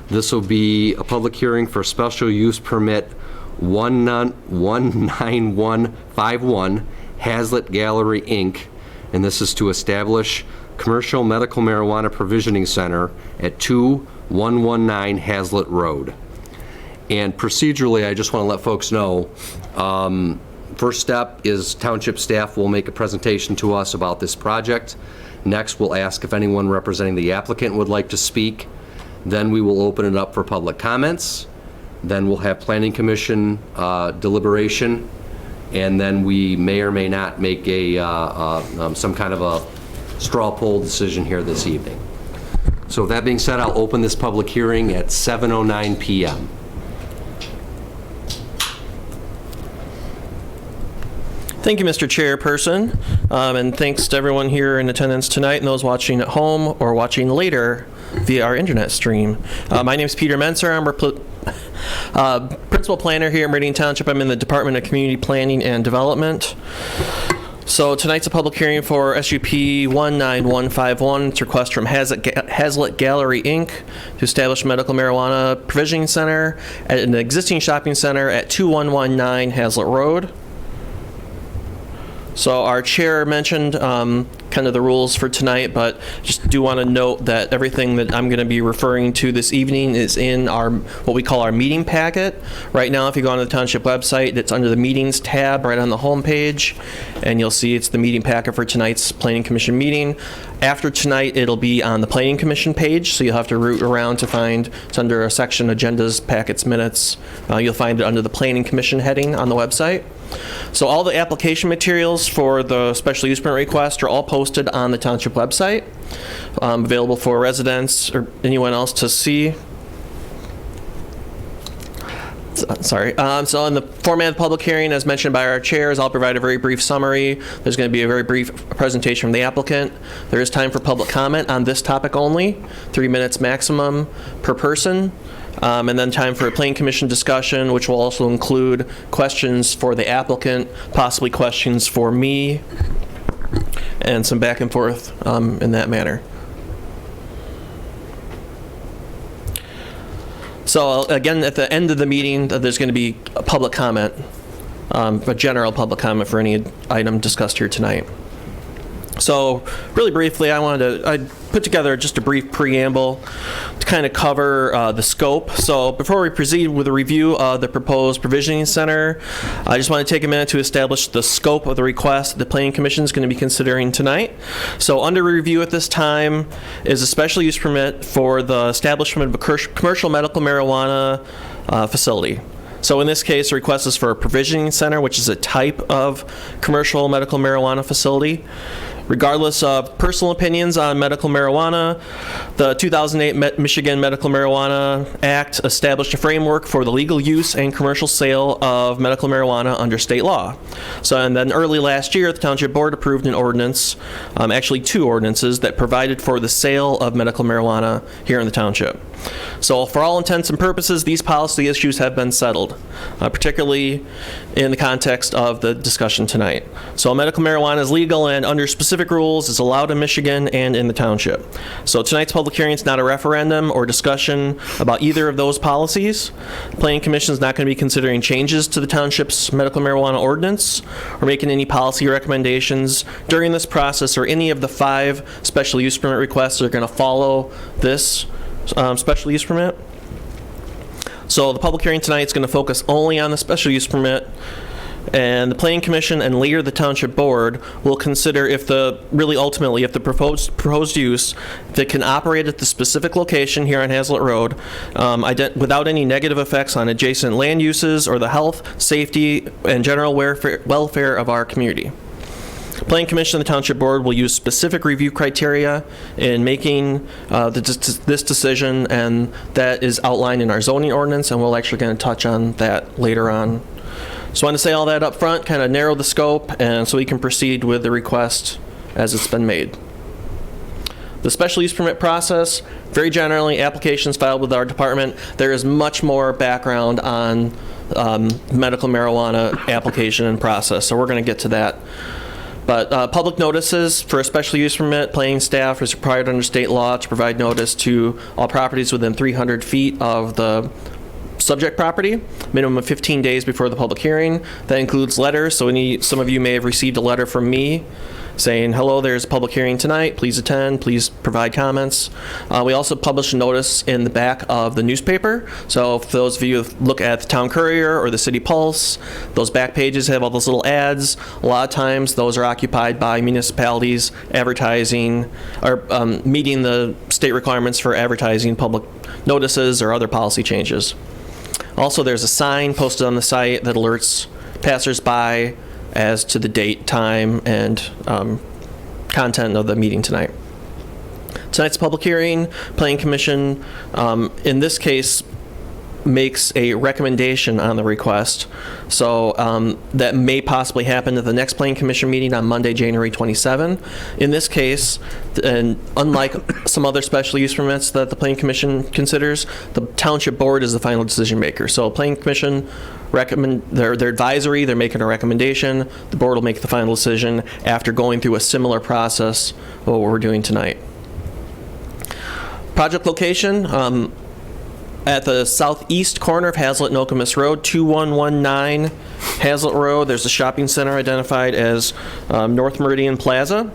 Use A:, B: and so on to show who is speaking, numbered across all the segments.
A: This will be a public hearing for special use permit 19151, Hazlitt Gallery, Inc., and this is to establish commercial medical marijuana provisioning center at 2119 Hazlitt Road. And procedurally, I just want to let folks know, first step is township staff will make a presentation to us about this project. Next, we'll ask if anyone representing the applicant would like to speak. Then we will open it up for public comments. Then we'll have Planning Commission deliberation, and then we may or may not make a some kind of a straw poll decision here this evening. So with that being said, I'll open this public hearing at 7:09 p.m.
B: Thank you, Mr. Chairperson, and thanks to everyone here in attendance tonight and those watching at home or watching later via our internet stream. My name is Peter Menser. I'm principal planner here in Meridian Township. I'm in the Department of Community Planning and Development. So tonight's a public hearing for SUP 19151. It's a request from Hazlitt Gallery, Inc. to establish medical marijuana provisioning center at an existing shopping center at 2119 Hazlitt Road. So our chair mentioned kind of the rules for tonight, but just do want to note that everything that I'm going to be referring to this evening is in our what we call our meeting packet. Right now, if you go on the township website, it's under the meetings tab right on the home page, and you'll see it's the meeting packet for tonight's Planning Commission meeting. After tonight, it'll be on the Planning Commission page, so you'll have to root around to find, it's under a section, agendas, packets, minutes. You'll find it under the Planning Commission heading on the website. So all the application materials for the special use permit request are all posted on the township website, available for residents or anyone else to see. Sorry. So in the format of the public hearing, as mentioned by our chairs, I'll provide a very brief summary. There's going to be a very brief presentation from the applicant. There is time for public comment on this topic only, 3 minutes maximum per person. And then time for a Planning Commission discussion, which will also include questions for the applicant, possibly questions for me, and some back and forth in that manner. So again, at the end of the meeting, there's going to be a public comment, a general public comment for any item discussed here tonight. So really briefly, I put together just a brief preamble to kind of cover the scope. So before we proceed with a review of the proposed provisioning center, I just want to take a minute to establish the scope of the request the Planning Commission is going to be considering tonight. So under review at this time is a special use permit for the establishment of a commercial medical marijuana facility. So in this case, the request is for a provisioning center, which is a type of commercial medical marijuana facility. Regardless of personal opinions on medical marijuana, the 2008 Michigan Medical Marijuana Act established a framework for the legal use and commercial sale of medical marijuana under state law. So, and then early last year, the Township Board approved an ordinance, actually 2 ordinances, that provided for the sale of medical marijuana here in the township. So for all intents and purposes, these policy issues have been settled, particularly in the context of the discussion tonight. So medical marijuana is legal and under specific rules is allowed in Michigan and in the township. So tonight's public hearing is not a referendum or discussion about either of those policies. The Planning Commission is not going to be considering changes to the township's medical marijuana ordinance or making any policy recommendations during this process, or any of the 5 special use permit requests that are going to follow this special use permit. So the public hearing tonight is going to focus only on the special use permit, and the Planning Commission and later the Township Board will consider if the proposed use that can operate at the specific location here on Hazlitt Road without any negative effects on adjacent land uses or the health, safety, and general welfare of our community. Planning Commission and the Township Board will use specific review criteria in making this decision, and that is outlined in our zoning ordinance, and we're actually going to touch on that later on. So I want to say all that up front, kind of narrow the scope, and so we can proceed with the request as it's been made. The special use permit process, very generally, applications filed with our department. There is much more background on medical marijuana application and process, so we're going to get to that But public notices for a special use permit, planning staff is required under state law to provide notice to all properties within 300 feet of the subject property, minimum of 15 days before the public hearing. That includes letters, so some of you may have received a letter from me saying, hello, there's a public hearing tonight, please attend, please provide comments. We also publish a notice in the back of the newspaper, so if those of you who look at the Town Courier or the City Pulse, those back pages have all those little ads. A lot of times those are occupied by municipalities advertising or meeting the state requirements for advertising public notices or other policy changes. Also, there's a sign posted on the site that alerts passersby as to the date, time, and content of the meeting tonight. Tonight's public hearing, Planning Commission, in this case, makes a recommendation on the request. So that may possibly happen at the next Planning Commission meeting on Monday, January 27. In this case, and unlike some other special use permits that the Planning Commission considers, the Township Board is the final decision maker. So Planning Commission they're advisory, they're making a recommendation, the board will make the final decision after going through a similar process of what we're doing tonight. Project location, at the southeast corner of Hazlet and Okemos Road, 2119 Hazlet Road, there's a shopping center identified as North Meridian Plaza.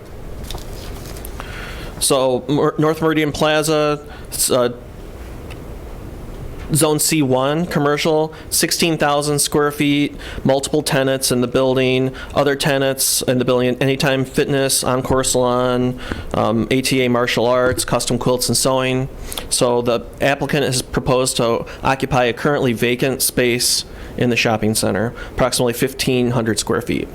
B: So North Meridian Plaza, Zone C1, commercial, 16,000 square feet, multiple tenants in the building, other tenants in the building, Anytime Fitness, Encore Salon, ATA Martial Arts, Custom Quilts and Sewing. So the applicant has proposed to occupy a currently vacant space in the shopping center, approximately 1,500 square feet.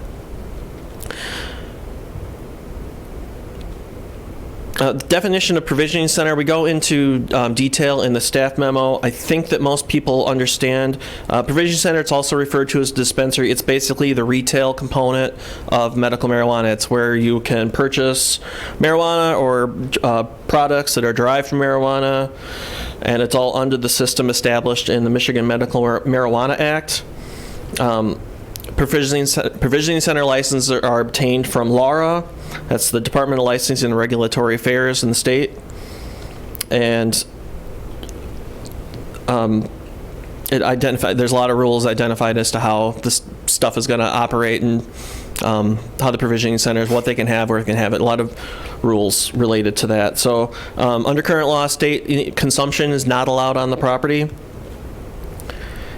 B: The definition of provisioning center, we go into detail in the staff memo. I think that most people understand. Provisioning center, it's also referred to as dispensary. It's basically the retail component of medical marijuana. It's where you can purchase marijuana or products that are derived from marijuana, and it's all under the system established in the Michigan Medical Marijuana Act. Provisioning center licenses are obtained from LARA. That's the Department of Licensing and Regulatory Affairs in the state. And there's a lot of rules identified as to how this stuff is going to operate and how the provisioning centers, what they can have, where they can have it. A lot of rules related to that. So under current law, state consumption is not allowed on the property.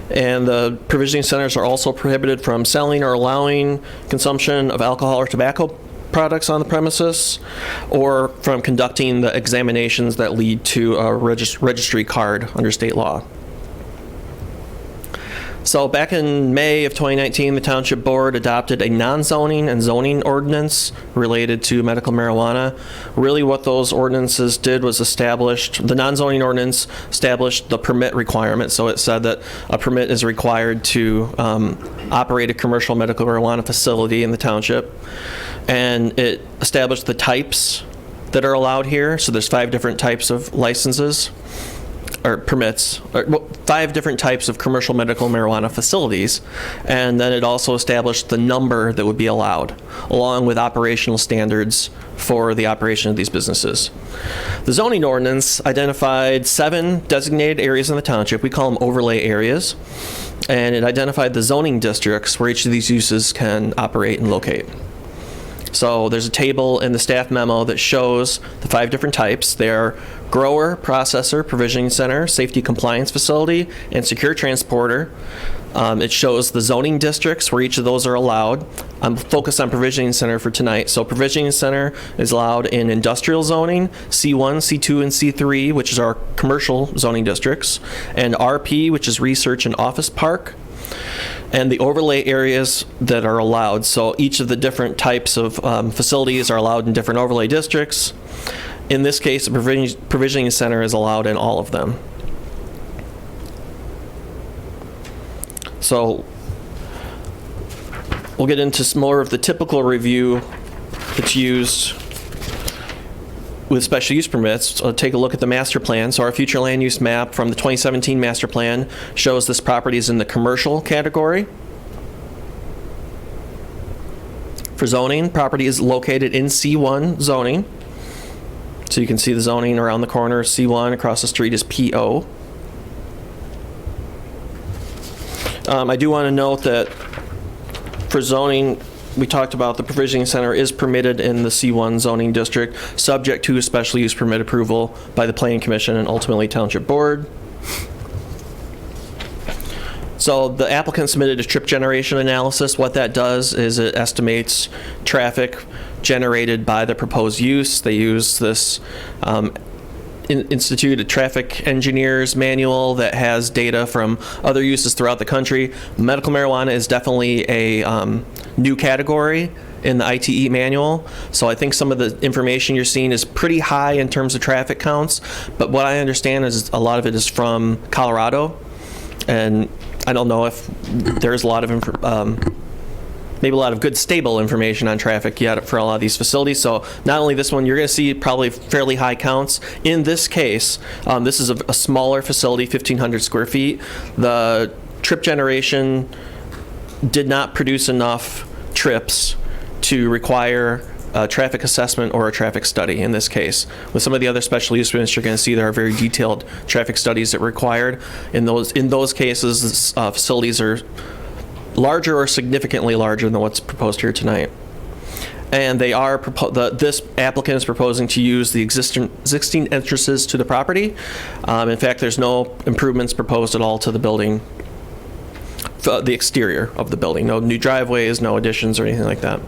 B: And the provisioning centers are also prohibited from selling or allowing consumption of alcohol or tobacco products on the premises, or from conducting the examinations that lead to a registry card under state law. So back in May of 2019, the Township Board adopted a non-zoning and zoning ordinance related to medical marijuana. Really what those ordinances did was the non-zoning ordinance established the permit requirement. So it said that a permit is required to operate a commercial medical marijuana facility in the township. And it established the types that are allowed here. So there's 5 different types of licenses or permits, or 5 different types of commercial medical marijuana facilities, and then it also established the number that would be allowed, along with operational standards for the operation of these businesses. The zoning ordinance identified 7 designated areas in the township. We call them overlay areas, and it identified the zoning districts where each of these uses can operate and locate. So there's a table in the staff memo that shows the 5 different types. They are grower, processor, provisioning center, safety compliance facility, and secure transporter. It shows the zoning districts where each of those are allowed. I'm focused on provisioning center for tonight. So provisioning center is allowed in industrial zoning, C1, C2, and C3, which is our commercial zoning districts, and RP, which is research and office park, and the overlay areas that are allowed. So each of the different types of facilities are allowed in different overlay districts. In this case, a provisioning center is allowed in all of them. So we'll get into more of the typical review that's used with special use permits. So take a look at the master plan. So our future land use map from the 2017 master plan shows this property is in the commercial category. For zoning, property is located in C1 zoning. So you can see the zoning around the corner, C1, across the street is PO. I do want to note that for zoning, we talked about the provisioning center is permitted in the C1 zoning district, subject to special use permit approval by the Planning Commission and ultimately Township Board. So the applicant submitted a trip generation analysis. What that does is it estimates traffic generated by the proposed use. They use this Institute of Traffic Engineers manual that has data from other uses throughout the country. Medical marijuana is definitely a new category in the ITE manual. So I think some of the information you're seeing is pretty high in terms of traffic counts. But what I understand is a lot of it is from Colorado. And I don't know if there's a lot of maybe a lot of good stable information on traffic yet for a lot of these facilities. So not only this one, you're going to see probably fairly high counts. In this case, this is a smaller facility, 1,500 square feet. The trip generation did not produce enough trips to require a traffic assessment or a traffic study in this case. With some of the other special use permits, you're going to see there are very detailed traffic studies that are required. In those cases, facilities are larger or significantly larger than what's proposed here tonight. And they are this applicant is proposing to use the existing entrances to the property. In fact, there's no improvements proposed at all to the building, the exterior of the building. No new driveways, no additions or anything like that.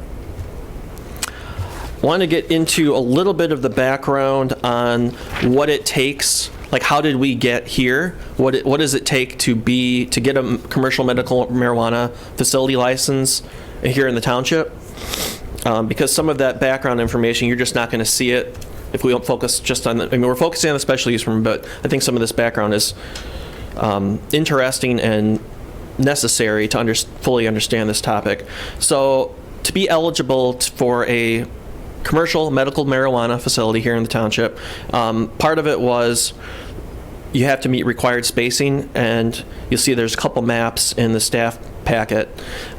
B: Want to get into a little bit of the background on what it takes, like how did we get here? What does it take to get a commercial medical marijuana facility license here in the township? Because some of that background information, you're just not going to see it if we don't focus just on we're focusing on the special use permit, but I think some of this background is interesting and necessary to fully understand this topic. So to be eligible for a commercial medical marijuana facility here in the township, part of it was you have to meet required spacing, and you'll see there's a couple maps in the staff packet,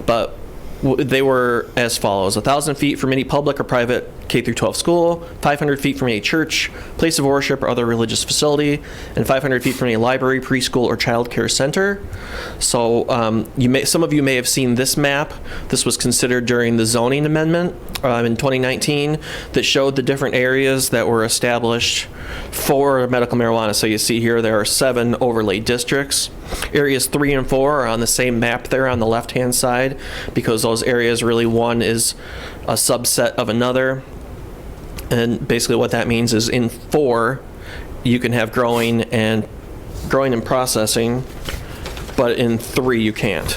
B: but they were as follows: 1,000 feet from any public or private K-12 school, 500 feet from any church, place of worship, or other religious facility, and 500 feet from any library, preschool, or child care center. So some of you may have seen this map. This was considered during the zoning amendment in 2019 that showed the different areas that were established for medical marijuana. So you see here there are 7 overlay districts. Areas 3 and 4 are on the same map there on the left-hand side, because those areas really, one is a subset of another. And basically what that means is in 4, you can have growing and processing, but in 3 you can't.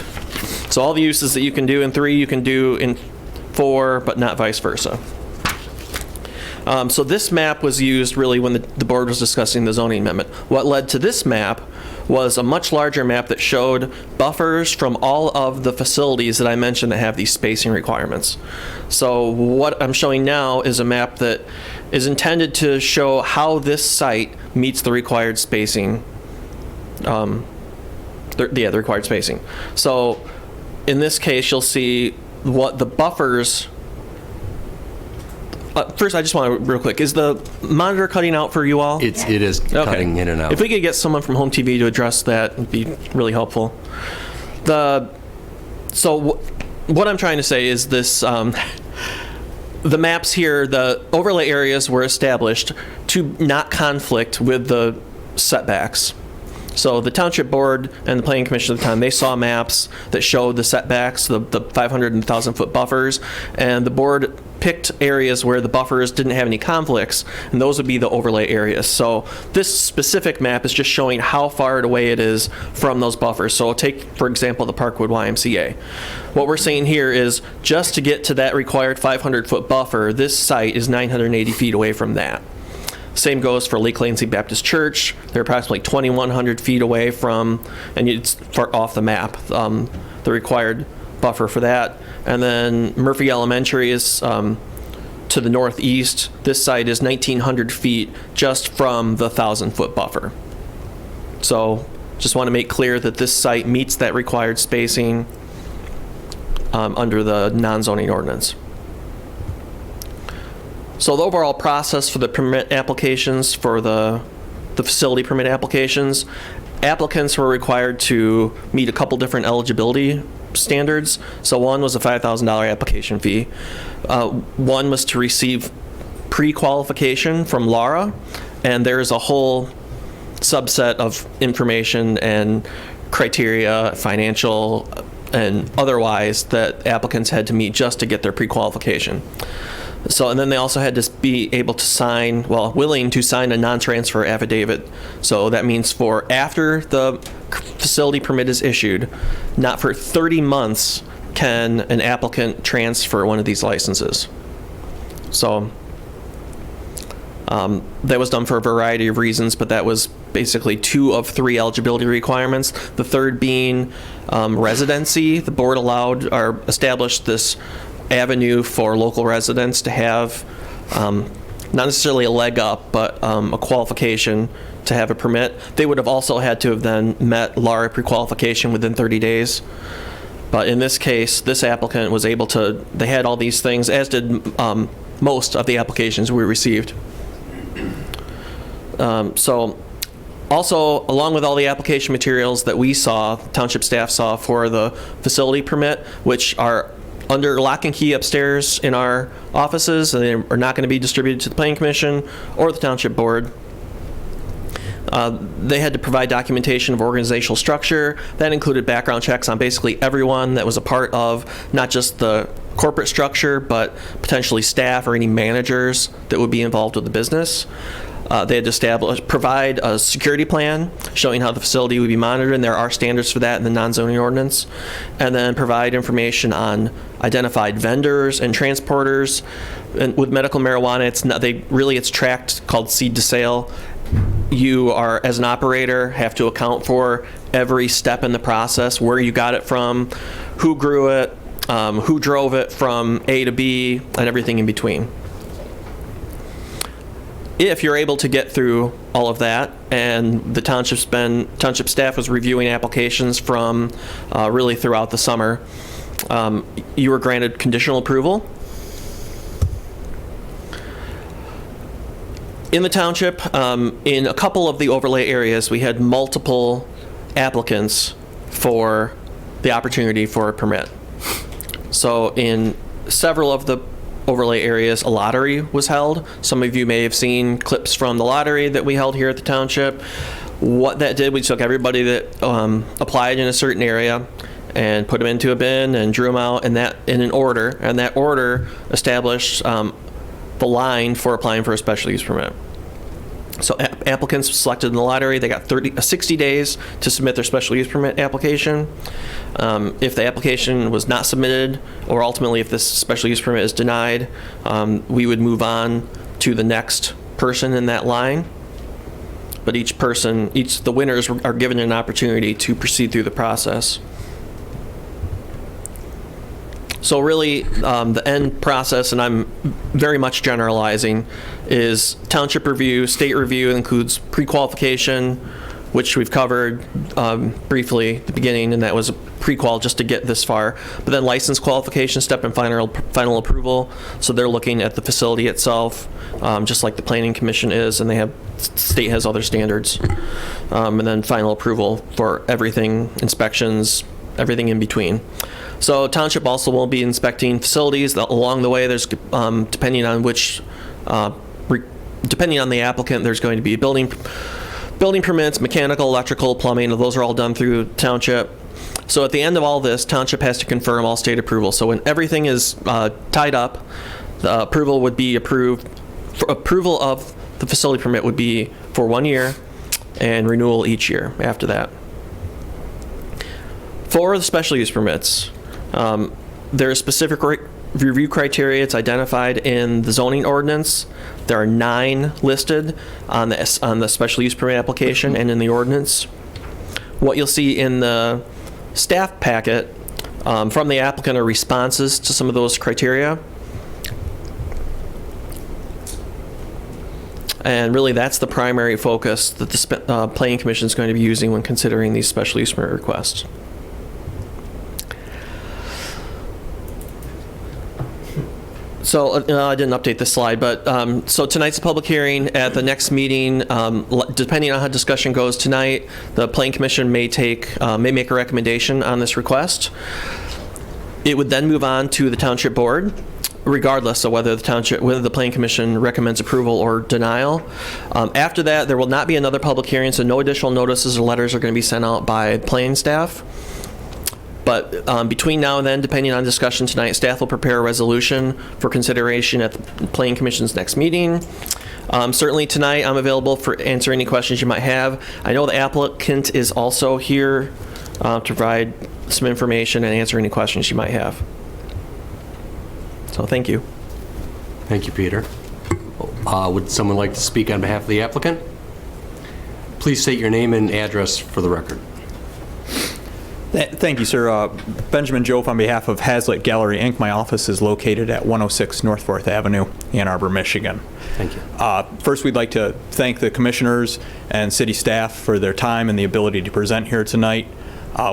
B: So all the uses that you can do in 3, you can do in 4, but not vice versa. So this map was used really when the board was discussing the zoning amendment. What led to this map was a much larger map that showed buffers from all of the facilities that I mentioned that have these spacing requirements. So what I'm showing now is a map that is intended to show how this site meets the required spacing. The required spacing. So in this case, you'll see what the buffers. First, I just want to real quick, is the monitor cutting out for you all?
A: It is cutting in and out.
B: If we could get someone from Home TV to address that, it'd be really helpful. So what I'm trying to say is this, the maps here, the overlay areas were established to not conflict with the setbacks. So the Township Board and the Planning Commission at the time, they saw maps that showed the setbacks, the 500 and 1,000-foot buffers, and the board picked areas where the buffers didn't have any conflicts, and those would be the overlay areas. So this specific map is just showing how far away it is from those buffers. So take, for example, the Parkwood YMCA. What we're saying here is just to get to that required 500-foot buffer, this site is 980 feet away from that. Same goes for Lake Lansing Baptist Church. They're approximately 2,100 feet away from, and it's far off the map, the required buffer for that. And then Murphy Elementary is to the northeast. This site is 1,900 feet just from the 1,000-foot buffer. So just want to make clear that this site meets that required spacing under the non-zoning ordinance. So the overall process for the permit applications, for the facility permit applications, applicants were required to meet a couple different eligibility standards. So one was a $5,000 application fee. One was to receive pre-qualification from Laura, and there's a whole subset of information and criteria, financial and otherwise, that applicants had to meet just to get their pre-qualification. So, and then they also had to be able to sign, well, willing to sign a non-transfer affidavit. So that means for after the facility permit is issued, not for 30 months can an applicant transfer one of these licenses. So that was done for a variety of reasons, but that was basically 2 of 3 eligibility requirements. The third being residency. The board allowed or established this avenue for local residents to have not necessarily a leg up, but a qualification to have a permit. They would have also had to have then met LARA pre-qualification within 30 days. But in this case, this applicant was able to, they had all these things, as did most of the applications we received. So also, along with all the application materials that we saw, township staff saw for the facility permit, which are under lock and key upstairs in our offices, and they are not going to be distributed to the Planning Commission or the Township Board. They had to provide documentation of organizational structure. That included background checks on basically everyone that was a part of not just the corporate structure, but potentially staff or any managers that would be involved with the business. They had to provide a security plan showing how the facility would be monitored, and there are standards for that in the non-zoning ordinance. And then provide information on identified vendors and transporters. And with medical marijuana, it's tracked, called seed to sale. You are, as an operator, have to account for every step in the process, where you got it from, who grew it, who drove it from A to B, and everything in between. If you're able to get through all of that, and the township staff was reviewing applications from really throughout the summer, you were granted conditional approval. In the township, in a couple of the overlay areas, we had multiple applicants for the opportunity for a permit. So in several of the overlay areas, a lottery was held. Some of you may have seen clips from the lottery that we held here at the township. What that did, we took everybody that applied in a certain area and put them into a bin and drew them out, and that in an order, and that order established the line for applying for a special use permit. So applicants selected in the lottery, they got 60 days to submit their special use permit application. If the application was not submitted, or ultimately if this special use permit is denied, we would move on to the next person in that line. But the winners are given an opportunity to proceed through the process. So really, the end process, and I'm very much generalizing, is township review. State review includes pre-qualification, which we've covered briefly at the beginning, and that was a pre-qual just to get this far. But then license qualification step and final approval. So they're looking at the facility itself, just like the Planning Commission is, and state has other standards. And then final approval for everything, inspections, everything in between. So township also will be inspecting facilities along the way. There's depending on the applicant, there's going to be building permits, mechanical, electrical, plumbing. Those are all done through township. So at the end of all this, township has to confirm all state approval. So when everything is tied up, the approval would be approved. Approval of the facility permit would be for 1 year, and renewal each year after that. For the special use permits, there are specific review criteria. It's identified in the zoning ordinance. There are 9 listed on the special use permit application and in the ordinance. What you'll see in the staff packet from the applicant are responses to some of those criteria. And really, that's the primary focus that the Planning Commission is going to be using when considering these special use permit requests. So I didn't update this slide, but so tonight's a public hearing. At the next meeting, depending on how discussion goes tonight, the Planning Commission may make a recommendation on this request. It would then move on to the Township Board, regardless of whether the Planning Commission recommends approval or denial. After that, there will not be another public hearing, so no additional notices or letters are going to be sent out by planning staff. But between now and then, depending on discussion tonight, staff will prepare a resolution for consideration at the Planning Commission's next meeting. Certainly tonight, I'm available for answer any questions you might have. I know the applicant is also here to provide some information and answer any questions you might have. So thank you.
A: Thank you, Peter. Would someone like to speak on behalf of the applicant? Please state your name and address for the record.
C: Thank you, sir. Benjamin Jove on behalf of Hazlitt Gallery, Inc. My office is located at 106 North 4th Avenue, Ann Arbor, Michigan.
A: Thank you.
C: First, we'd like to thank the commissioners and city staff for their time and the ability to present here tonight.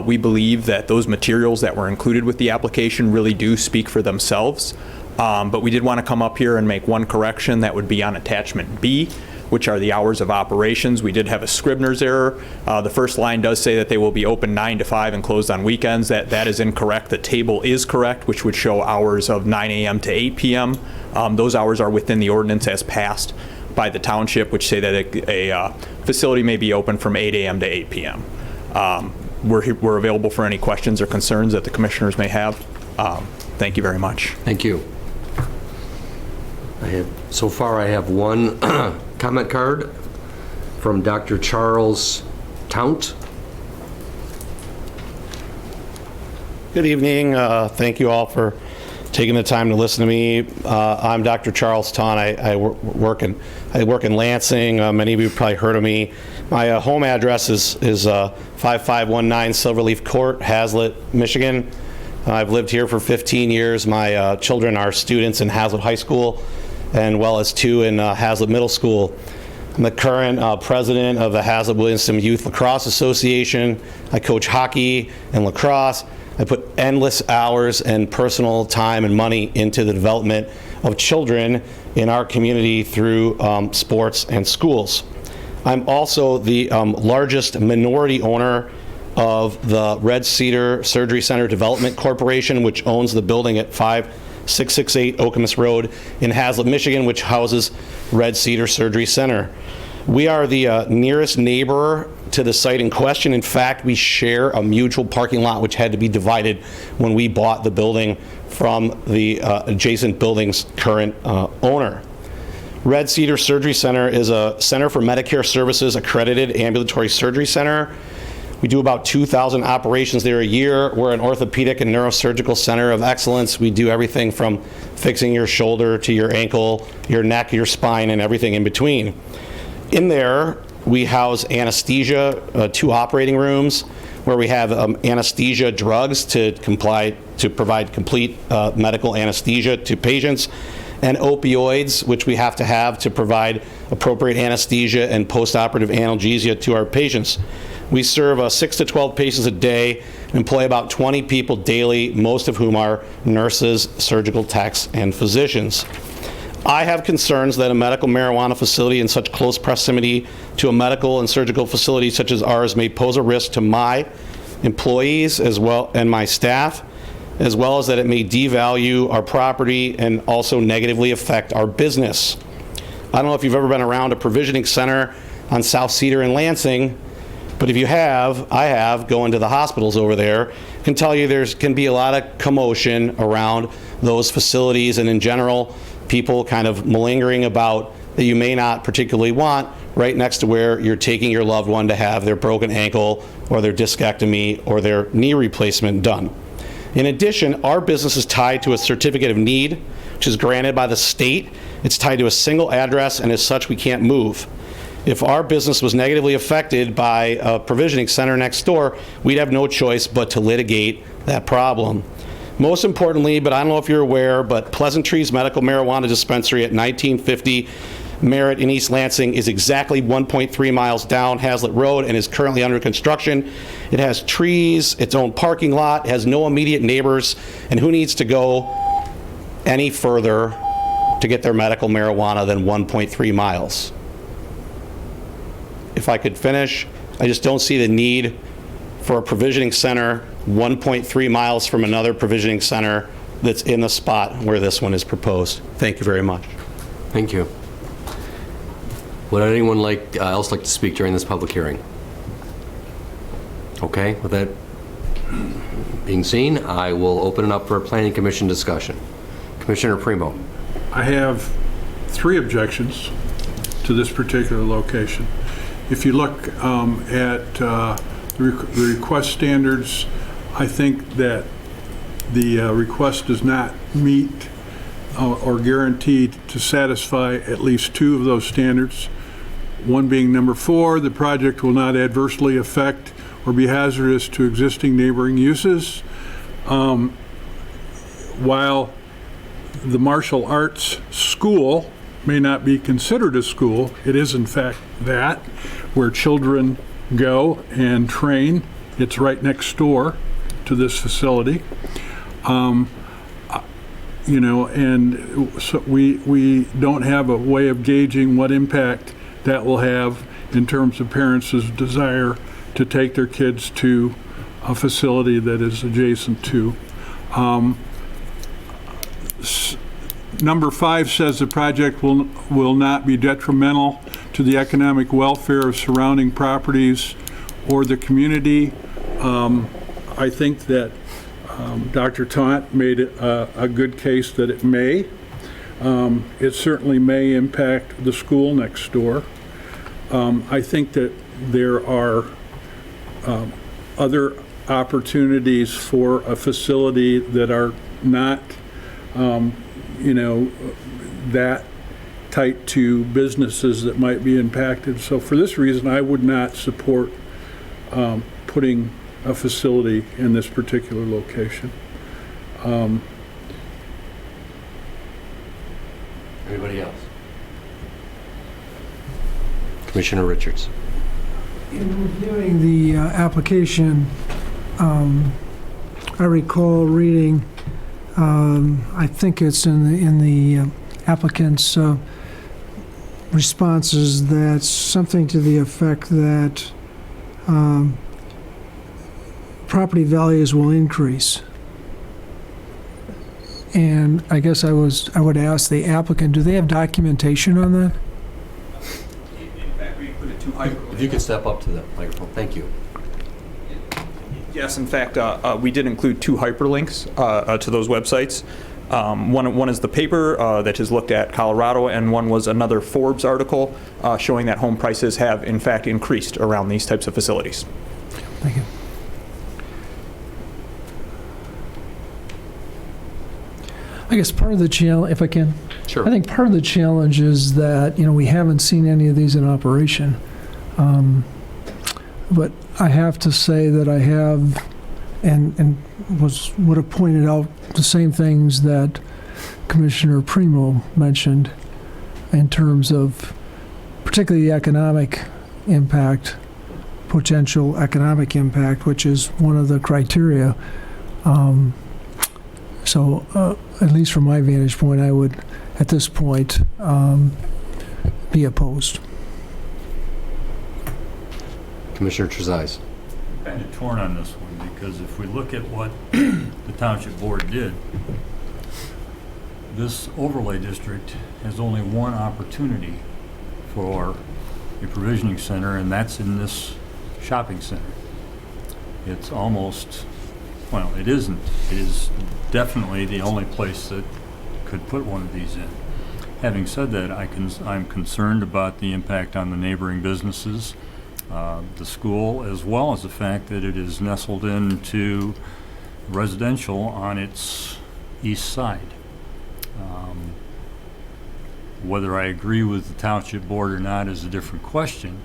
C: We believe that those materials that were included with the application really do speak for themselves, but we did want to come up here and make one correction. That would be on attachment B, which are the hours of operations. We did have a Scribner's error. The first line does say that they will be open 9 to 5 and closed on weekends. That is incorrect. The table is correct, which would show hours of 9 a.m. to 8 p.m. Those hours are within the ordinance as passed by the township, which say that a facility may be open from 8 a.m. to 8 p.m. We're available for any questions or concerns that the commissioners may have. Thank you very much.
A: Thank you. So far I have one comment card from Dr. Charles Taunt.
D: Good evening. Thank you all for taking the time to listen to me. I'm Dr. Charles Taunt. I work in Lansing. Many of you have probably heard of me. My home address is 5519 Silverleaf Court, Hazlitt, Michigan. I've lived here for 15 years. My children are students in Hazlitt High School, and well as 2 in Hazlitt Middle School. I'm the current president of the Hazlitt-Williamson Youth Lacrosse Association. I coach hockey and lacrosse. I put endless hours and personal time and money into the development of children in our community through sports and schools. I'm also the largest minority owner of the Red Cedar Surgery Center Development Corporation, which owns the building at 5668 Okemos Road in Hazlitt, Michigan, which houses Red Cedar Surgery Center. We are the nearest neighbor to the site in question. In fact, we share a mutual parking lot which had to be divided when we bought the building from the adjacent building's current owner. Red Cedar Surgery Center is a Center for Medicare Services accredited ambulatory surgery center. We do about 2,000 operations there a year. We're an orthopedic and neurosurgical center of excellence. We do everything from fixing your shoulder to your ankle, your neck, your spine, and everything in between. In there, we house anesthesia, 2 operating rooms where we have anesthesia drugs to provide complete medical anesthesia to patients, and opioids, which we have to provide appropriate anesthesia and post-operative analgesia to our patients. We serve 6 to 12 patients a day and employ about 20 people daily, most of whom are nurses, surgical techs, and physicians. I have concerns that a medical marijuana facility in such close proximity to a medical and surgical facility such as ours may pose a risk to my employees as well and my staff, as well as that it may devalue our property and also negatively affect our business. I don't know if you've ever been around a provisioning center on South Cedar in Lansing, but if you have, I have, going to the hospitals over there, I can tell you there can be a lot of commotion around those facilities, and in general, people kind of malingering about that you may not particularly want right next to where you're taking your loved one to have their broken ankle or their discectomy or their knee replacement done. In addition, our business is tied to a certificate of need, which is granted by the state. It's tied to a single address, and as such, we can't move. If our business was negatively affected by a provisioning center next door, we'd have no choice but to litigate that problem. Most importantly, but I don't know if you're aware, but Pleasant Trees Medical Marijuana Dispensary at 1950 Merritt in East Lansing is exactly 1.3 miles down Hazlitt Road and is currently under construction. It has trees, its own parking lot, has no immediate neighbors, and who needs to go any further to get their medical marijuana than 1.3 miles. If I could finish, I just don't see the need for a provisioning center 1.3 miles from another provisioning center that's in the spot where this one is proposed. Thank you very much.
A: Thank you. Would anyone else like to speak during this public hearing? Okay, with that being seen, I will open it up for a planning commission discussion. Commissioner Primo.
E: I have 3 objections to this particular location. If you look at the request standards, I think that the request does not meet or guaranteed to satisfy at least 2 of those standards. One being number 4, the project will not adversely affect or be hazardous to existing neighboring uses. While the martial arts school may not be considered a school, it is in fact that, where children go and train. It's right next door to this facility. You know, and so we don't have a way of gauging what impact that will have in terms of parents' desire to take their kids to a facility that is adjacent to. Number 5 says the project will not be detrimental to the economic welfare of surrounding properties or the community. I think that Dr. Taunt made a good case that it may. It certainly may impact the school next door. I think that there are other opportunities for a facility that are not, you know, that tight to businesses that might be impacted. So for this reason, I would not support putting a facility in this particular location.
A: Anybody else? Commissioner Richards.
F: In reviewing the application, I recall reading, I think it's in the applicant's responses, that something to the effect that property values will increase. And I guess I would ask the applicant, do they have documentation on that?
C: In fact, we included 2 hyperlinks.
A: If you could step up to the microphone, thank you.
C: Yes, in fact, we did include 2 hyperlinks to those websites. One is the paper that has looked at Colorado, and one was another Forbes article showing that home prices have, in fact, increased around these types of facilities.
F: Thank you. I guess part of the challenge, if I can,
A: Sure.
F: I think part of the challenge is that, you know, we haven't seen any of these in operation. But I have to say that I have, and would have pointed out the same things that Commissioner Primo mentioned in terms of particularly the economic impact, potential economic impact, which is one of the criteria. So at least from my vantage point, I would, at this point, be opposed.
A: Commissioner Trezise.
G: Kind of torn on this one, because if we look at what the township board did, this overlay district has only one opportunity for a provisioning center, and that's in this shopping center. It's almost, well, it isn't. It is definitely the only place that could put one of these in. Having said that, I'm concerned about the impact on the neighboring businesses, the school, as well as the fact that it is nestled into residential on its east side. Whether I agree with the township board or not is a different question,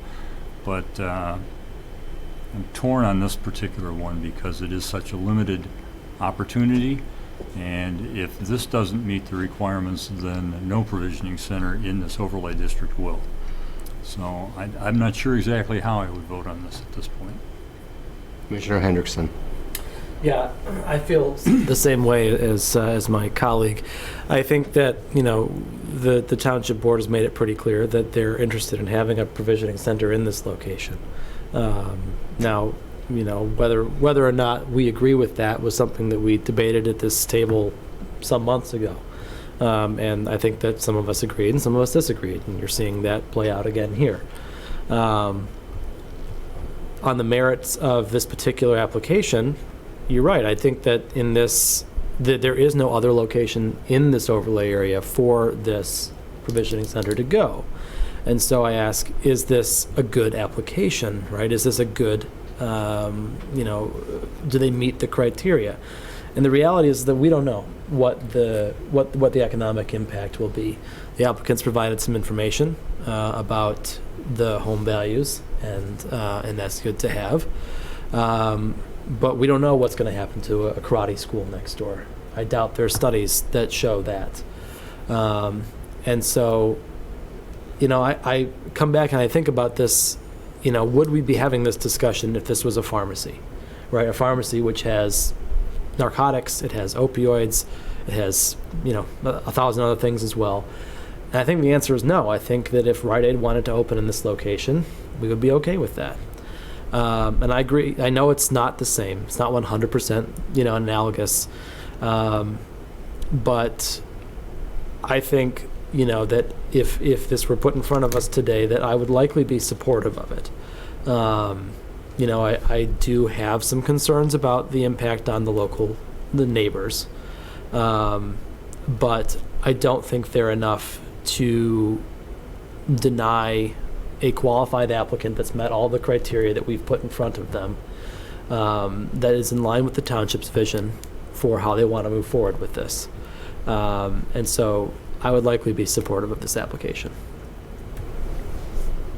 G: but I'm torn on this particular one because it is such a limited opportunity, and if this doesn't meet the requirements, then no provisioning center in this overlay district will. So I'm not sure exactly how I would vote on this at this point.
A: Commissioner Hendrickson.
H: Yeah, I feel the same way as my colleague. I think that, the township board has made it pretty clear that they're interested in having a provisioning center in this location. Now, whether or not we agree with that was something that we debated at this table some months ago. And I think that some of us agreed and some of us disagreed, and you're seeing that play out again here. On the merits of this particular application, you're right. I think that that there is no other location in this overlay area for this provisioning center to go. And so I ask, is this a good application, right? Is this a good, do they meet the criteria? And the reality is that we don't know what the economic impact will be. The applicants provided some information about the home values, and that's good to have. But we don't know what's going to happen to a karate school next door. I doubt there are studies that show that. And so, I come back and I think about this, would we be having this discussion if this was a pharmacy, right? A pharmacy which has narcotics, it has opioids, it has, 1,000 other things as well. And I think the answer is no. I think that if Rite Aid wanted to open in this location, we would be okay with that. And I agree. I know it's not the same. It's not 100%, analogous. But I think, that if this were put in front of us today, that I would likely be supportive of it. I do have some concerns about the impact on the neighbors. But I don't think they're enough to deny a qualified applicant that's met all the criteria that we've put in front of them, that is in line with the township's vision for how they want to move forward with this. And so I would likely be supportive of this application.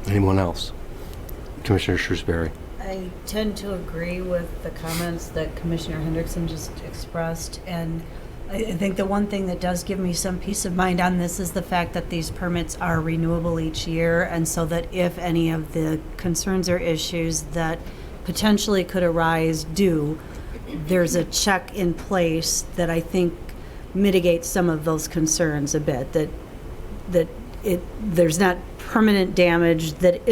A: Anyone else? Commissioner Shrewsbury.
I: I tend to agree with the comments that Commissioner Hendrickson just expressed, and I think the one thing that does give me some peace of mind on this is the fact that these permits are renewable each year, and so that if any of the concerns or issues that potentially could arise there's a check in place that I think mitigates some of those concerns a bit, that there's not permanent damage, that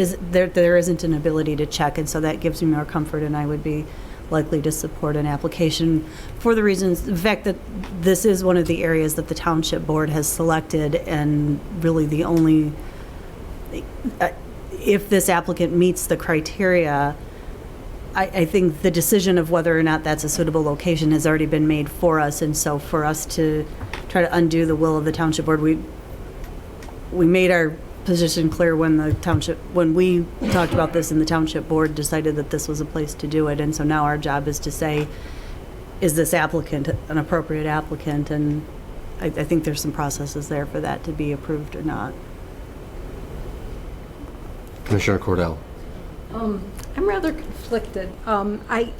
I: there isn't an ability to check, and so that gives me more comfort, and I would be likely to support an application for the reasons, the fact that this is one of the areas that the township board has selected, and really the only, if this applicant meets the criteria, I think the decision of whether or not that's a suitable location has already been made for us, and so for us to try to undo the will of the township board, we made our position clear when we talked about this, and the township board decided that this was a place to do it. And so now our job is to say, is this applicant an appropriate applicant? And I think there's some processes there for that to be approved or not.
A: Commissioner Cordell.
J: I'm rather conflicted. I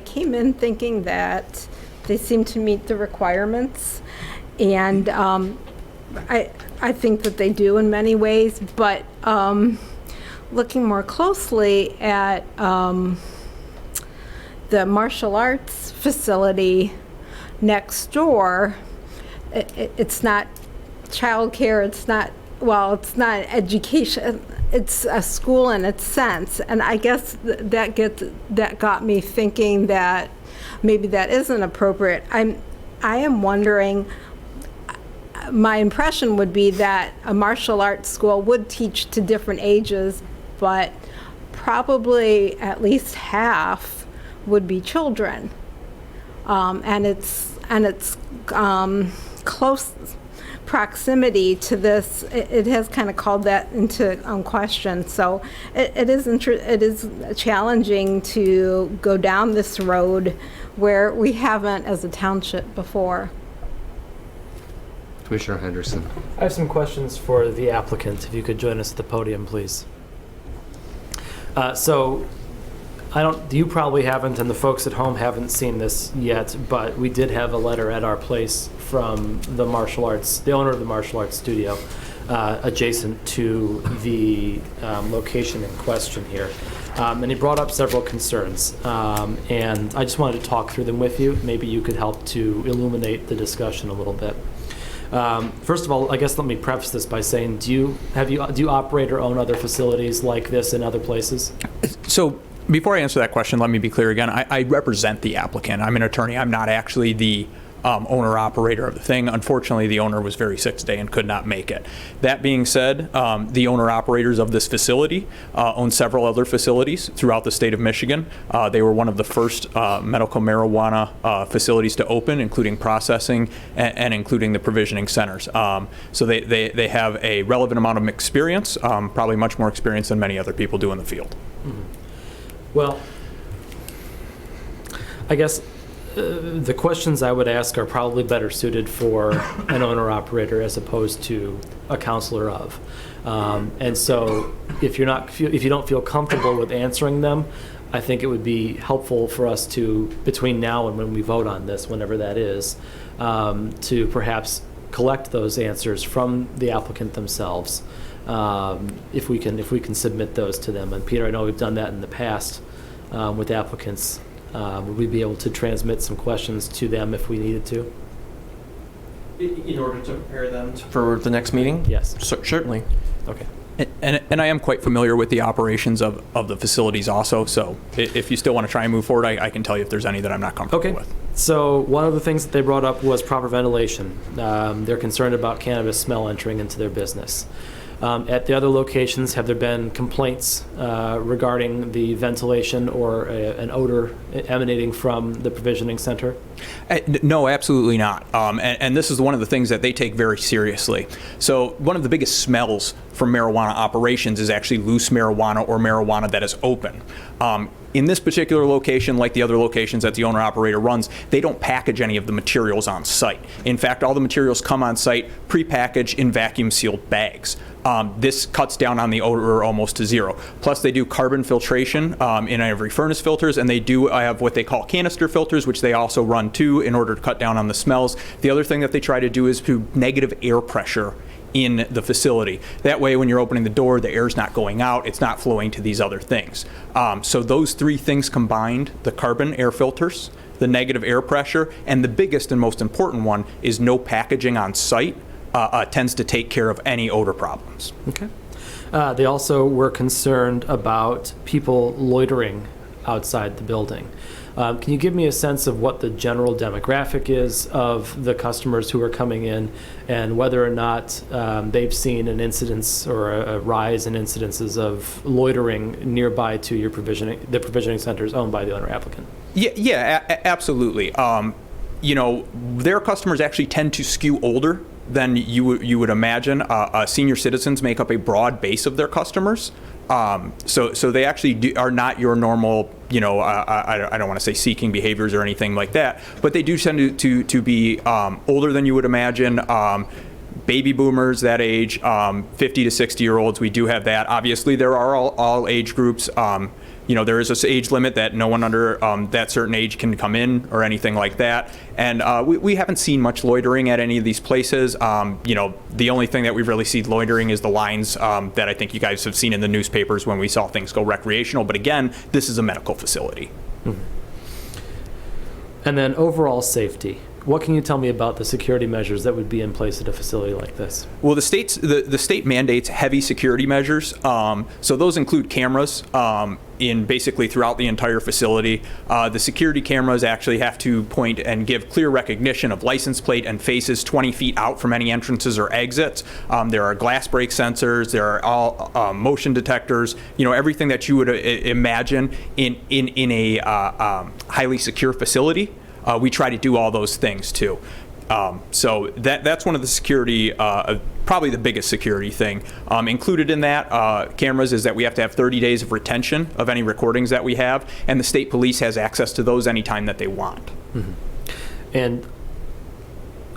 J: came in thinking that they seem to meet the requirements, and I think that they do in many ways, but looking more closely at the martial arts facility next door, it's not childcare, it's not education, it's a school in its sense, and I guess that got me thinking that maybe that isn't appropriate. I am wondering, my impression would be that a martial arts school would teach to different ages, but probably at least half would be children, and it's close proximity to this. It has kind of called that into question. So it is challenging to go down this road where we haven't as a township before.
A: Commissioner Henderson.
H: I have some questions for the applicant. If you could join us at the podium, please. So you probably haven't, and the folks at home haven't seen this yet, but we did have a letter at our place from the owner of the martial arts studio, adjacent to the location in question here. And he brought up several concerns, and I just wanted to talk through them with you. Maybe you could help to illuminate the discussion a little bit. First of all, I guess let me preface this by saying, do you operate or own other facilities like this in other places?
C: So before I answer that question, let me be clear again. I represent the applicant. I'm an attorney. I'm not actually the owner-operator of the thing. Unfortunately, the owner was very sick today and could not make it. That being said, the owner-operators of this facility own several other facilities throughout the state of Michigan. They were one of the first medical marijuana facilities to open, including processing and including the provisioning centers. So they have a relevant amount of experience, probably much more experience than many other people do in the field.
H: Mm-hmm. Well, I guess the questions I would ask are probably better suited for an owner-operator as opposed to a counselor of. And so if you don't feel comfortable with answering them, I think it would be helpful for us to, between now and when we vote on this, whenever that is, to perhaps collect those answers from the applicant themselves, if we can submit those to them. And Peter, I know we've done that in the past with applicants. Would we be able to transmit some questions to them if we needed to?
B: In order to prepare them for the next meeting?
H: Yes.
B: Certainly.
H: Okay.
C: And I am quite familiar with the operations of the facilities also, so if you still want to try and move forward, I can tell you if there's any that I'm not comfortable with.
H: So one of the things that they brought up was proper ventilation. They're concerned about cannabis smell entering into their business. At the other locations, have there been complaints regarding the ventilation or an odor emanating from the provisioning center?
C: No, absolutely not. And this is one of the things that they take very seriously. So one of the biggest smells from marijuana operations is actually loose marijuana or marijuana that is open. In this particular location, like the other locations that the owner-operator runs, they don't package any of the materials on site. In fact, all the materials come on site pre-packaged in vacuum-sealed bags. This cuts down on the odor almost to zero. Plus, they do carbon filtration in every furnace filters, and they do have what they call canister filters, which they also run too in order to cut down on the smells. The other thing that they try to do is to negative air pressure in the facility. That way, when you're opening the door, the air's not going out, it's not flowing to these other things. So those three things combined, the carbon air filters, the negative air pressure, and the biggest and most important one is no packaging on site, tends to take care of any odor problems.
H: Okay. They also were concerned about people loitering outside the building. Can you give me a sense of what the general demographic is of the customers who are coming in, and whether or not they've seen an incidence or a rise in incidences of loitering nearby to your the provisioning centers owned by the owner applicant?
C: Yeah, absolutely. Their customers actually tend to skew older than you would imagine. Senior citizens make up a broad base of their customers. So they actually are not your normal, I don't want to say seeking behaviors or anything like that, but they do tend to be older than you would imagine. Baby boomers, that age, 50 to 60-year-olds, we do have that. Obviously, there are all age groups. There is an age limit that no one under that certain age can come in or anything like that. And we haven't seen much loitering at any of these places. The only thing that we've really seen loitering is the lines that I think you guys have seen in the newspapers when we saw things go recreational. But again, this is a medical facility.
H: Mm-hmm. And then overall safety. What can you tell me about the security measures that would be in place at a facility like this?
C: Well, the state mandates heavy security measures. So those include cameras in basically throughout the entire facility. The security cameras actually have to point and give clear recognition of license plate and faces 20 feet out from any entrances or exits. There are glass break sensors. There are all motion detectors. Everything that you would imagine in a highly secure facility. We try to do all those things too. So that's one of the security, probably the biggest security thing. Included in that cameras is that we have to have 30 days of retention of any recordings that we have, and the state police has access to those anytime that they want.
H: Mm-hmm. And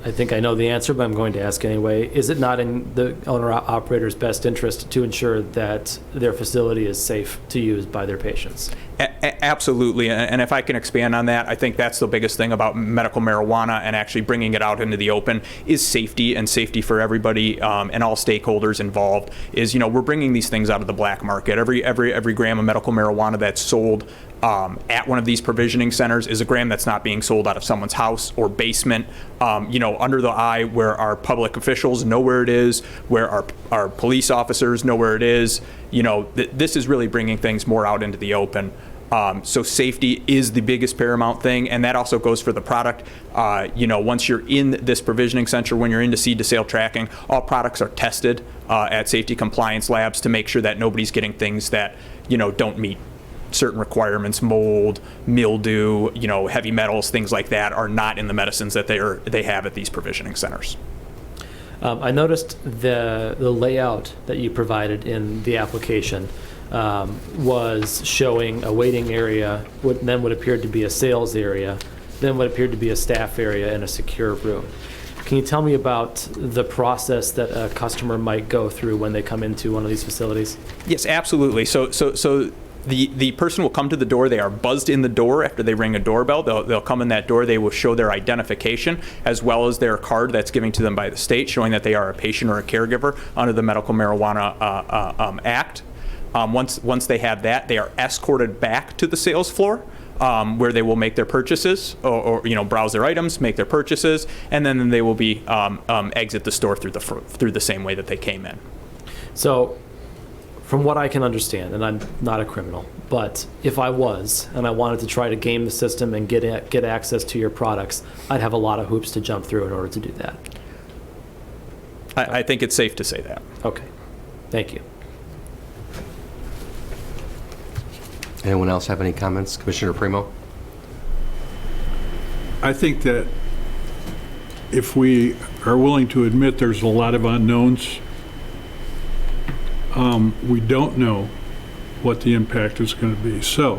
H: I think I know the answer, but I'm going to ask anyway. Is it not in the owner-operator's best interest to ensure that their facility is safe to use by their patients?
C: Absolutely, and if I can expand on that, I think that's the biggest thing about medical marijuana and actually bringing it out into the open is safety, and safety for everybody and all stakeholders involved. Is, we're bringing these things out of the black market. Every gram of medical marijuana that's sold at one of these provisioning centers is a gram that's not being sold out of someone's house or basement, under the eye where our public officials know where it is, where our police officers know where it is. This is really bringing things more out into the open. So safety is the biggest paramount thing, and that also goes for the product. Once you're in this provisioning center, when you're into seed to sale tracking, all products are tested at safety compliance labs to make sure that nobody's getting things that, don't meet certain requirements. Mold, mildew, heavy metals, things like that are not in the medicines that they have at these provisioning centers.
H: I noticed the layout that you provided in the application was showing a waiting area, then what appeared to be a sales area, then what appeared to be a staff area and a secure room. Can you tell me about the process that a customer might go through when they come into one of these facilities?
C: Yes, absolutely. So the person will come to the door. They are buzzed in the door after they ring a doorbell. They'll come in that door. They will show their identification as well as their card that's given to them by the state, showing that they are a patient or a caregiver under the Medical Marijuana Act. Once they have that, they are escorted back to the sales floor where they will make their purchases or browse their items, make their purchases, and then they will be exit the store through the same way that they came in.
H: So, from what I can understand, and I'm not a criminal, but if I was and I wanted to try to game the system and get access to your products, I'd have a lot of hoops to jump through in order to do that.
C: I think it's safe to say that.
H: Okay, thank you.
A: Anyone else have any comments? Commissioner Primo?
E: I think that if we are willing to admit there's a lot of unknowns, we don't know what the impact is going to be. So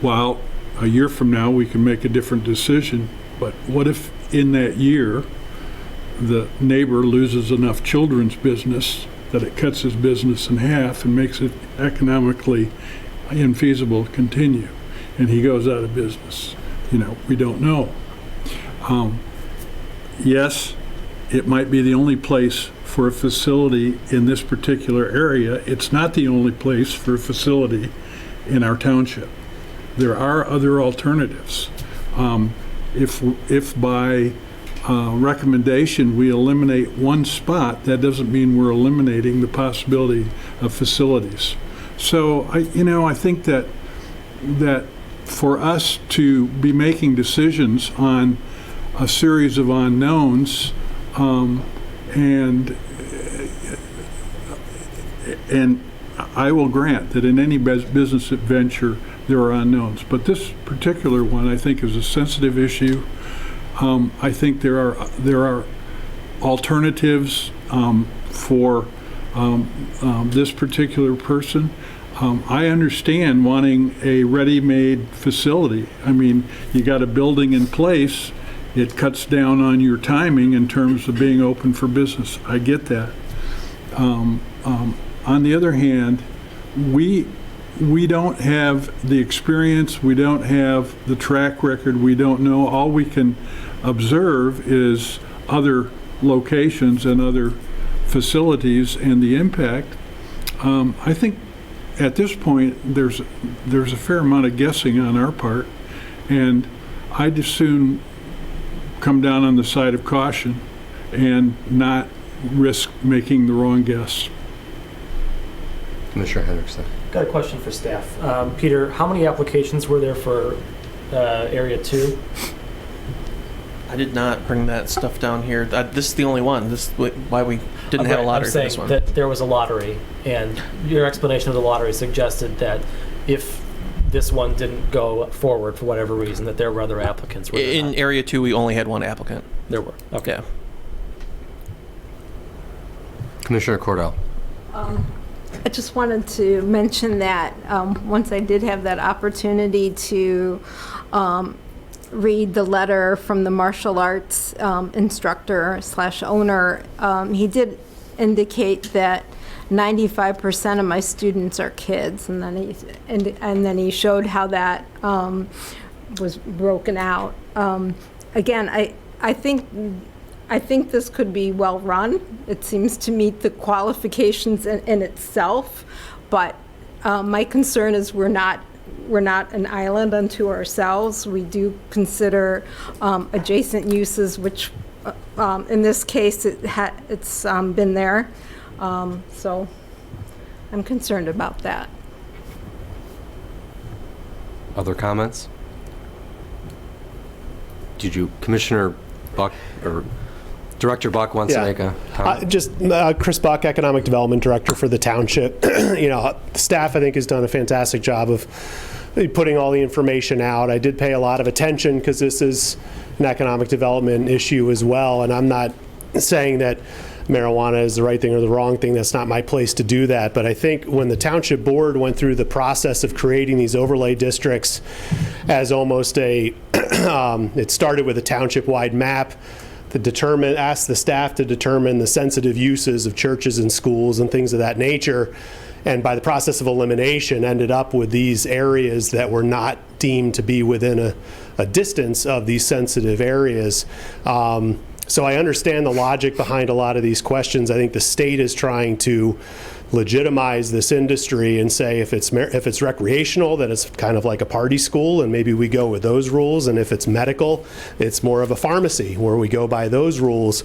E: while a year from now we can make a different decision, but what if in that year the neighbor loses enough children's business that it cuts his business in half and makes it economically infeasible to continue, and he goes out of business? We don't know. Yes, it might be the only place for a facility in this particular area. It's not the only place for a facility in our township. There are other alternatives. If by recommendation we eliminate one spot, that doesn't mean we're eliminating the possibility of facilities. So I think that for us to be making decisions on a series of unknowns, and I will grant that in any business venture there are unknowns, but this particular one I think is a sensitive issue. I think there are alternatives for this particular person. I understand wanting a ready-made facility. I mean, you got a building in place. It cuts down on your timing in terms of being open for business. I get that. On the other hand, we don't have the experience. We don't have the track record. We don't know. All we can observe is other locations and other facilities and the impact. I think at this point there's a fair amount of guessing on our part, and I'd as soon come down on the side of caution and not risk making the wrong guess.
A: Commissioner Hendrickson.
H: Got a question for staff. Peter, how many applications were there for Area 2?
B: I did not bring that stuff down here. This is the only one. This is why we didn't have a lottery for this one.
H: I'm saying that there was a lottery, and your explanation of the lottery suggested that if this one didn't go forward for whatever reason, that there were other applicants.
B: In Area 2, we only had one applicant.
H: There were. Okay.
B: Yeah.
A: Commissioner Cordell.
J: I just wanted to mention that once I did have that opportunity to read the letter from the martial arts instructor / owner, he did indicate that 95% of my students are kids. And then he showed how that was broken out. Again, I think this could be well-run. It seems to meet the qualifications in itself, but my concern is we're not an island unto ourselves. We do consider adjacent uses, which in this case, it's been there. So I'm concerned about that.
A: Other comments? Did you, Commissioner Buck, or Director Buck wants to
K: Yeah.
A: make a comment?
K: Just Chris Buck, Economic Development Director for the township. Staff, I think, has done a fantastic job of putting all the information out. I did pay a lot of attention because this is an economic development issue as well, and I'm not saying that marijuana is the right thing or the wrong thing. That's not my place to do that. But I think when the township board went through the process of creating these overlay districts as almost it started with a township-wide map to ask the staff to determine the sensitive uses of churches and schools and things of that nature. And by the process of elimination, ended up with these areas that were not deemed to be within a distance of these sensitive areas. So I understand the logic behind a lot of these questions. I think the state is trying to legitimize this industry and say if it's recreational, that it's kind of like a party school, and maybe we go with those rules. And if it's medical, it's more of a pharmacy where we go by those rules.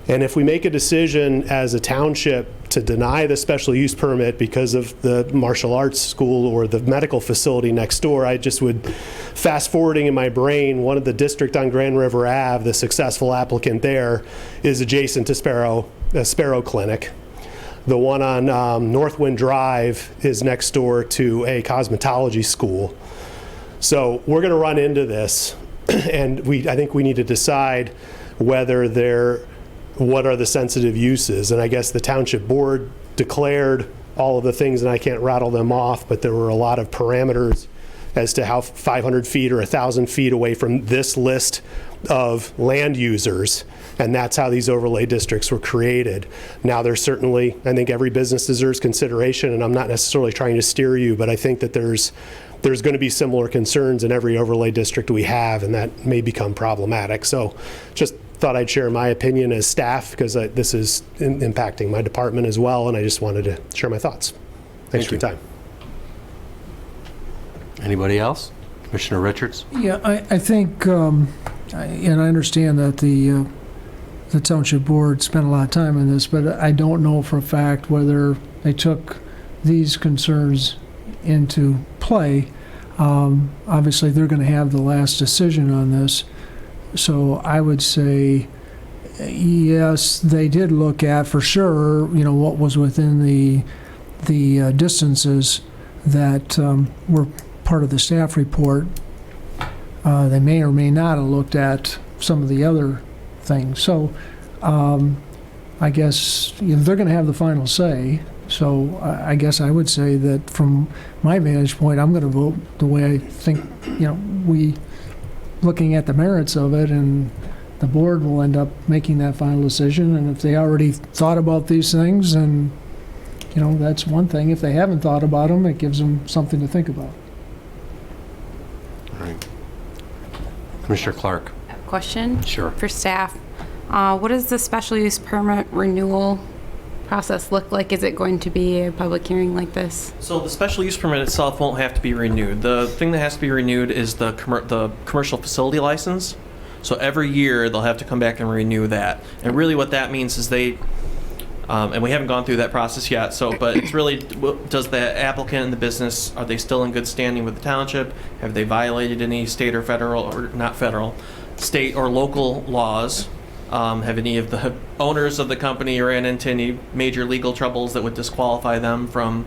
K: And if we make a decision as a township to deny the special use permit because of the martial arts school or the medical facility next door, I just would, fast forwarding in my brain, one of the district on Grand River Ave, the successful applicant there, is adjacent to Sparrow Clinic. The one on Northwind Drive is next door to a cosmetology school. So we're going to run into this, and I think we need to decide what are the sensitive uses. And I guess the township board declared all of the things, and I can't rattle them off, but there were a lot of parameters as to how 500 feet or 1,000 feet away from this list of land users, and that's how these overlay districts were created. Now, there's certainly, I think every business deserves consideration, and I'm not necessarily trying to steer you, but I think that there's going to be similar concerns in every overlay district we have, and that may become problematic. So just thought I'd share my opinion as staff, because this is impacting my department as well, and I just wanted to share my thoughts. Thanks for your time.
A: Anybody else? Commissioner Richards?
F: Yeah, I think, and I understand that the township board spent a lot of time on this, but I don't know for a fact whether they took these concerns into play. Obviously, they're going to have the last decision on this. So I would say, yes, they did look at, for sure, what was within the distances that were part of the staff report. They may or may not have looked at some of the other things. So I guess they're going to have the final say. So I guess I would say that from my vantage point, I'm going to vote the way I think, we looking at the merits of it, and the board will end up making that final decision. And if they already thought about these things, and that's one thing. If they haven't thought about them, it gives them something to think about.
A: All right. Commissioner Clark?
L: Question?
A: Sure.
L: For staff. What does the special use permit renewal process look like? Is it going to be a public hearing like this?
B: So the special use permit itself won't have to be renewed. The thing that has to be renewed is the commercial facility license. So every year they'll have to come back and renew that. And really what that means is and we haven't gone through that process yet, but it's really, does the applicant and the business, are they still in good standing with the township? Have they violated any state or federal, or not federal, state or local laws? Have any of the owners of the company ran into any major legal troubles that would disqualify them from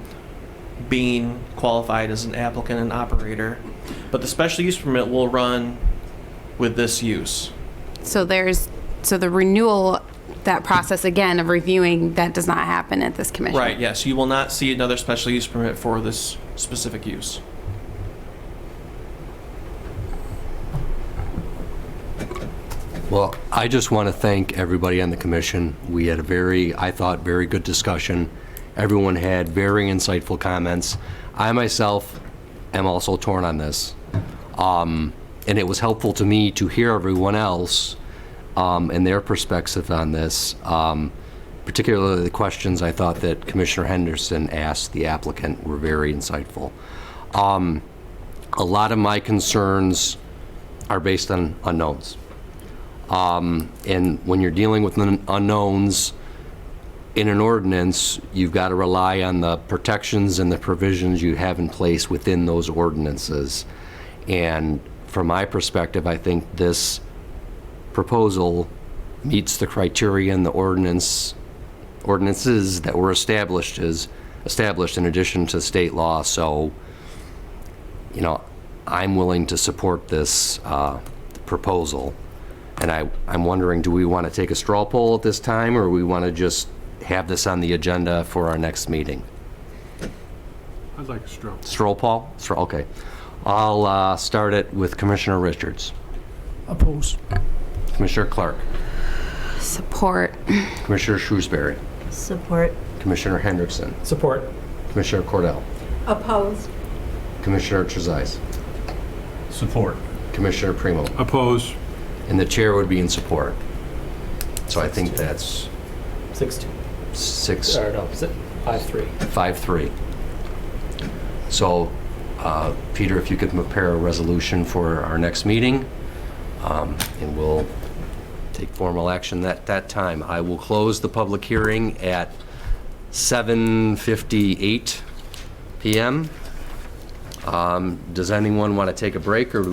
B: being qualified as an applicant and operator? But the special use permit will run with this use.
L: So the renewal, that process again of reviewing, that does not happen at this commission.
B: Right, yes. You will not see another special use permit for this specific use.
A: Well, I just want to thank everybody on the commission. We had a very good discussion, Everyone had very insightful comments. I myself am also torn on this. And it was helpful to me to hear everyone else and their perspective on this, particularly the questions I thought that Commissioner Henderson asked the applicant were very insightful. A lot of my concerns are based on unknowns. And when you're dealing with unknowns in an ordinance, you've got to rely on the protections and the provisions you have in place within those ordinances. And from my perspective, I think this proposal meets the criteria in the ordinances that were established in addition to state law. So, you know, I'm willing to support this proposal. And I'm wondering, do we want to take a straw poll at this time, or we want to just have this on the agenda for our next meeting?
E: I'd like a straw.
A: Straw poll? Okay. I'll start it with Commissioner Richards.
F: Opposed.
A: Commissioner Clark.
L: Support.
A: Commissioner Shrewsbury.
I: Support.
A: Commissioner Hendrickson.
H: Support.
A: Commissioner Cordell.
J: Opposed.
A: Commissioner Trezise.
G: Support.
A: Commissioner Primo.
E: Oppose.
A: And the chair would be in support. So I think that's
H: 6-2.
A: 6,
H: Or no, 5-3.
A: 5-3. So, Peter, if you could prepare a resolution for our next meeting, and we'll take formal action at that time. I will close the public hearing at 7:58 p.m. Does anyone want to take a break, or do we